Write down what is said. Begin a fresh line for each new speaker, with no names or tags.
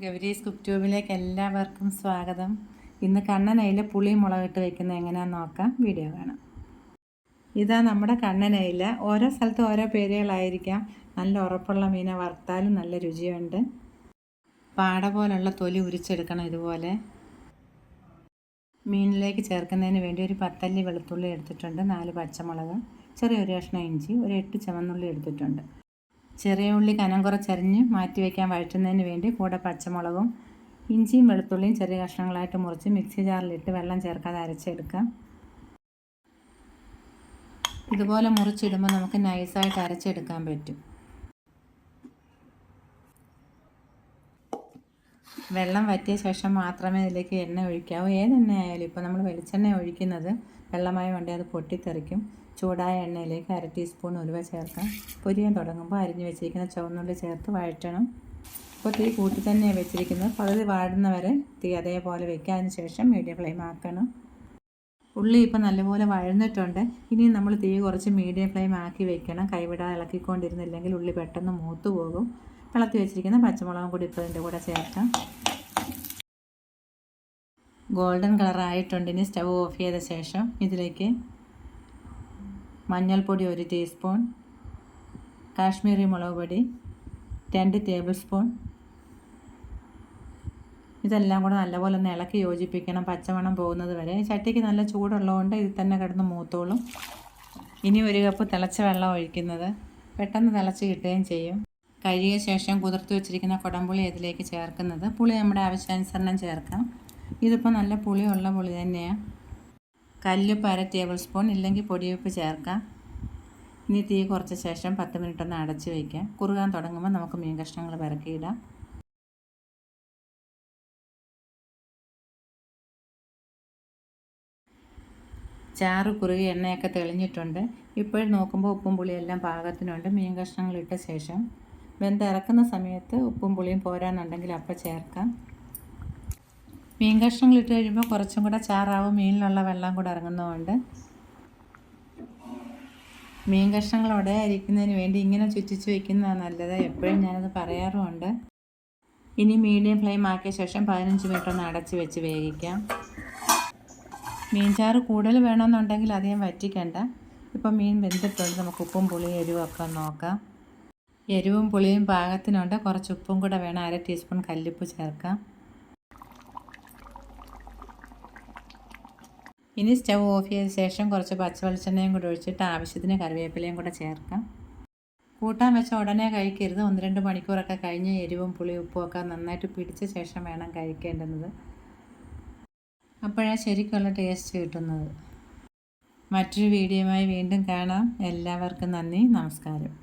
Gowri's cook ട്യൂബിലേക്ക് എല്ലാവർക്കും സ്വാഗതം. ഇന്ന് കണ്ണനയില പുളി മുളകിട്ട് വയ്ക്കുന്നത് എങ്ങനെയാണെന്ന് നോക്കാം. വീഡിയോ കാണാം. ഇതാ നമ്മുടെ കണ്ണനയില. ഓരോ സ്ഥലത്തും ഓരോ പേരുകളായിരിക്കാം. നല്ല ഉറപ്പുള്ള മീനെ വറുത്താലും നല്ല രുചിയുണ്ട്. പാട പോലുള്ള തൊലി ഉരിച്ചെടുക്കണം. ഇതുപോലെ മീനിലേക്ക് ചേർക്കുന്നതിന് വേണ്ടി ഒരു 10 അല്ലി വെളുത്തുള്ളി എടുത്തിട്ടുണ്ട്, 4 പച്ചമുളക്, ചെറിയൊരു കഷ്ണം ഇഞ്ചി, ഒരു 8 ചുവന്നുള്ളി എടുത്തിട്ടുണ്ട്. ചെറിയ ഉള്ളി കനം കുറച്ചരിഞ്ഞ് മാറ്റി വയ്ക്കാൻ വഴറ്റുന്നതിന് വേണ്ടി കൂടെ പച്ചമുളകും ഇഞ്ചിയും വെളുത്തുള്ളിയും ചെറിയ കഷ്ണങ്ങളായിട്ട് മുറിച്ച് മിക്സി ജാറിലിട്ട് വെള്ളം ചേർക്കാതെ അരച്ചെടുക്കാം. ഇതുപോലെ മുറിച്ചിടുമ്പോൾ നമുക്ക് നൈസായിട്ട് അരച്ചെടുക്കാൻ പറ്റും. വെള്ളം വറ്റിയ ശേഷം മാത്രമേ ഇതിലേക്ക് എണ്ണ ഒഴിക്കാവൂ. ഏതെണ്ണ ആയാലും. ഇപ്പോൾ നമ്മൾ വെളിച്ചെണ്ണ ഒഴിക്കുന്നത് വെള്ളമായി വേണ്ടി അത് പൊട്ടിത്തെറിക്കും. ചൂടായ എണ്ണയിലേക്ക് 1/2 ടീസ്പൂൺ ഉലുവ ചേർക്കാം. പൊരിയാൻ തുടങ്ങുമ്പോൾ അരിഞ്ഞു വെച്ചിരിക്കുന്ന ചുവന്നുള്ളി ചേർത്ത് വഴറ്റണം. ഇപ്പോൾ തീ കൂട്ടി തന്നെയാണ് വെച്ചിരിക്കുന്നത്. പകുതി വാടുന്നവരെ തീ അതേപോലെ വയ്ക്കുക. അതിന് ശേഷം മീഡിയം ഫ്ലെയിം ആക്കണം. ഉള്ളി ഇപ്പോൾ നല്ലപോലെ വഴന്നിട്ടുണ്ട്. ഇനി നമ്മൾ തീ കുറച്ച് മീഡിയം ഫ്ലെയിം ആക്കി വെക്കണം. കൈവിടാതെ ഇളക്കിക്കൊണ്ടിരുന്നില്ലെങ്കിൽ ഉള്ളി പെട്ടെന്ന് മൂത്ത് പോകും. ഇളക്കി വെച്ചിരിക്കുന്ന പച്ചമുളകും കൂടി ഇപ്പോൾ ഇതിൻ്റെ കൂടെ ചേർക്കാം. ഗോൾഡൻ കളറായിട്ടുണ്ട്. ഇനി സ്റ്റവ് ഓഫ് ചെയ്ത ശേഷം ഇതിലേക്ക് മഞ്ഞൾപ്പൊടി 1 ടീസ്പൂൺ, കാശ്മീരി മുളക് പൊടി 2 ടേബിൾ സ്പൂൺ, ഇതെല്ലാം കൂടെ നല്ലപോലെ ഒന്ന് ഇളക്കി യോജിപ്പിക്കണം, പച്ചമണം പോകുന്നത് വരെ. ചട്ടിക്ക് നല്ല ചൂടുള്ളതുകൊണ്ട് ഇതിൽ തന്നെ കിടന്ന് മൂത്തോളും. ഇനി 1 കപ്പ് തിളച്ച വെള്ളം ഒഴിക്കുന്നത്. പെട്ടെന്ന് തിളച്ച് കിട്ടുകയും ചെയ്യും. കഴുകിയ ശേഷം കുതിർത്ത് വെച്ചിരിക്കുന്ന കുടംപുളി ഇതിലേക്ക് ചേർക്കുന്നത്. പുളി നമ്മുടെ ആവശ്യാനുസരണം ചേർക്കാം. ഇതിപ്പോൾ നല്ല പുളിയുള്ള പുളി തന്നെയാണ്. കല്ലുപ്പ് 1/2 ടേബിൾ സ്പൂൺ, ഇല്ലെങ്കിൽ പൊടിയുപ്പ് ചേർക്കാം. ഇനി തീ കുറച്ച ശേഷം 10 മിനിറ്റ് ഒന്ന് അടച്ച് വയ്ക്കാം. കുറുകാൻ തുടങ്ങുമ്പോൾ നമുക്ക് മീൻ കഷ്ണങ്ങൾ പിറക്കിയിടാം. ചാറ് കുറുകി എണ്ണയൊക്കെ തെളിഞ്ഞിട്ടുണ്ട്. ഇപ്പോഴും നോക്കുമ്പോൾ ഉപ്പും പുളിയെല്ലാം പാകത്തിനുണ്ട്. മീൻ കഷ്ണങ്ങൾ ഇട്ട ശേഷം വെന്തിറക്കുന്ന സമയത്ത് ഉപ്പും പുളിയും പോരാന്നുണ്ടെങ്കിൽ അപ്പം ചേർക്കാം. മീൻ കഷ്ണങ്ങൾ ഇട്ട് കഴിയുമ്പോൾ കുറച്ചും കൂടെ ചാറാവും. മീനിലുള്ള വെള്ളം കൂടെ ഇറങ്ങുന്നതുകൊണ്ട് മീൻ കഷ്ണങ്ങൾ ഉടയായിരിക്കുന്നതിന് വേണ്ടി ഇങ്ങനെ ചുറ്റിച്ച് വയ്ക്കുന്നതാണ് നല്ലത്. എപ്പോഴും ഞാനത് പറയാറുമുണ്ട്. ഇനി മീഡിയം ഫ്ലെയിം ആക്കിയ ശേഷം 15 മിനിറ്റ് ഒന്ന് അടച്ച് വെച്ച് വേവിക്കാം. മീൻചാറ് കൂടുതൽ വേണമെന്നുണ്ടെങ്കിൽ അധികം വറ്റിക്കണ്ട. ഇപ്പം മീൻ വെന്തിട്ടുണ്ട്. നമുക്ക് ഉപ്പും പുളിയും എരിവും ഒക്കെ നോക്കാം. എരിവും പുളിയും പാകത്തിനുണ്ട്. കുറച്ച് ഉപ്പും കൂടെ വേണം. 1/2 ടീസ്പൂൺ കല്ലുപ്പ് ചേർക്കാം. ഇനി സ്റ്റവ് ഓഫ് ചെയ്ത ശേഷം കുറച്ച് പച്ച വെളിച്ചെണ്ണയും കൂടെ ഒഴിച്ചിട്ട് ആവശ്യത്തിന് കറിവേപ്പിലയും കൂടെ ചേർക്കാം. കൂട്ടാൻ വെച്ച ഉടനെ കഴിക്കരുത്. 1-2 മണിക്കൂറൊക്കെ കഴിഞ്ഞ് എരിവും പുളിയും ഉപ്പും ഒക്കെ നന്നായിട്ട് പിടിച്ച ശേഷം വേണം കഴിക്കേണ്ടുന്നത്. അപ്പോഴാണ് ശരിക്കുള്ള ടേസ്റ്റ് കിട്ടുന്നത്. മറ്റൊരു വീഡിയോയുമായി വീണ്ടും കാണാം. എല്ലാവർക്കും നന്ദി, നമസ്കാരം.